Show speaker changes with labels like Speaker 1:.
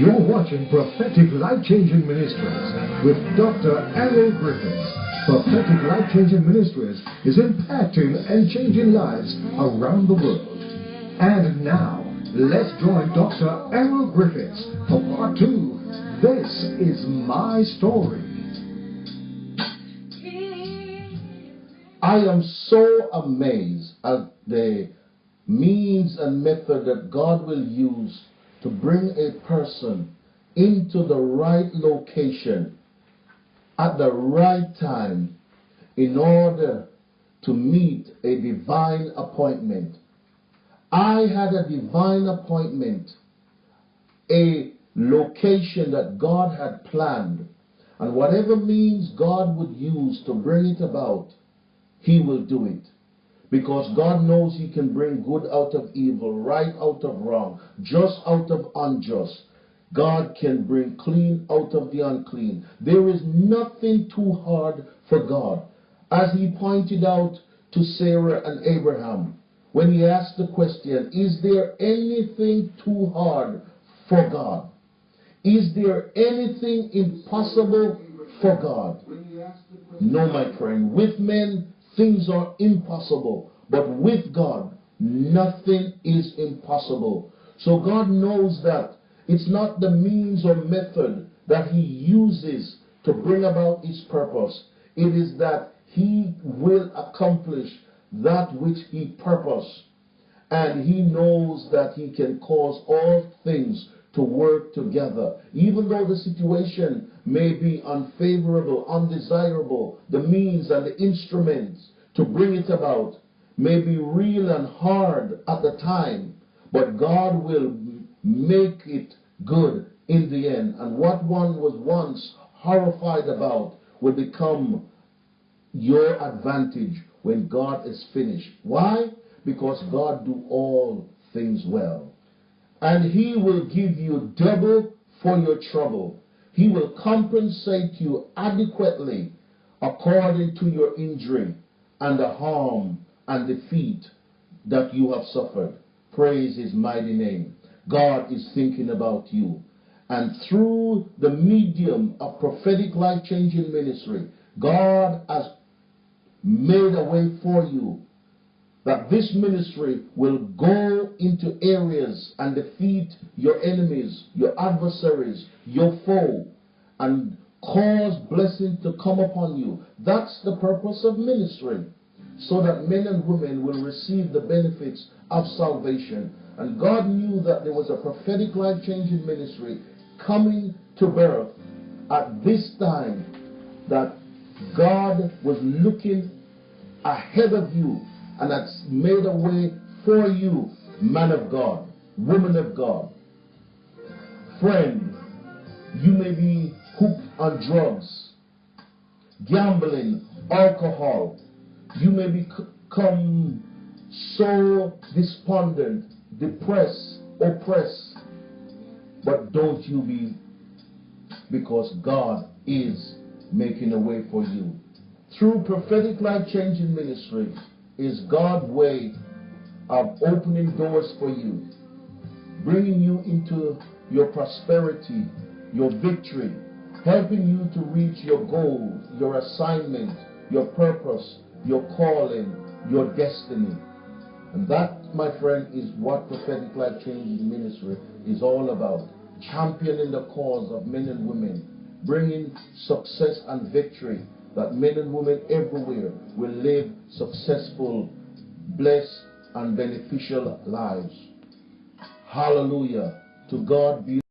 Speaker 1: You're watching Prophetic Life Changing Ministries with Dr. Errol Griffiths. Prophetic Life Changing Ministries is impacting and changing lives around the world. And now, let's join Dr. Errol Griffiths for part 2. This is my story.
Speaker 2: I am so amazed at the means and method that God will use to bring a person into the right location at the right time in order to meet a divine appointment. I had a divine appointment, a location that God had planned, and whatever means God would use to bring it about, He will do it. Because God knows He can bring good out of evil, right out of wrong, just out of unjust. God can bring clean out of the unclean. There is nothing too hard for God. As He pointed out to Sarah and Abraham, when He asked the question, is there anything too hard for God? Is there anything impossible for God? No, my friend. With men, things are impossible, but with God, nothing is impossible. So God knows that it's not the means or method that He uses to bring about His purpose. It is that He will accomplish that which He purposed. And He knows that He can cause all things to work together. Even though the situation may be unfavorable, undesirable, the means and the instruments to bring it about may be real and hard at the time, but God will make it good in the end. And what one was once horrified about will become your advantage when God is finished. Why? Because God do all things well. And He will give you double for your trouble. He will compensate you adequately according to your injury and the harm and defeat that you have suffered. Praise His mighty name. God is thinking about you. And through the medium of Prophetic Life Changing Ministry, God has made a way for you that this ministry will go into areas and defeat your enemies, your adversaries, your foe, and cause blessing to come upon you. That's the purpose of ministry, so that men and women will receive the benefits of salvation. And God knew that there was a prophetic life-changing ministry coming to birth at this time, that God was looking ahead of you and has made a way for you, man of God, woman of God. Friend, you may be hooked on drugs, gambling, alcohol. You may become so despondent, depressed, oppressed. But don't you be, because God is making a way for you. Through Prophetic Life Changing Ministry is God's way of opening doors for you, bringing you into your prosperity, your victory, helping you to reach your goal, your assignment, your purpose, your calling, your destiny. And that, my friend, is what Prophetic Life Changing Ministry is all about. Championing the cause of men and women, bringing success and victory, that men and women everywhere will live successful, blessed, and beneficial lives. Hallelujah. To God be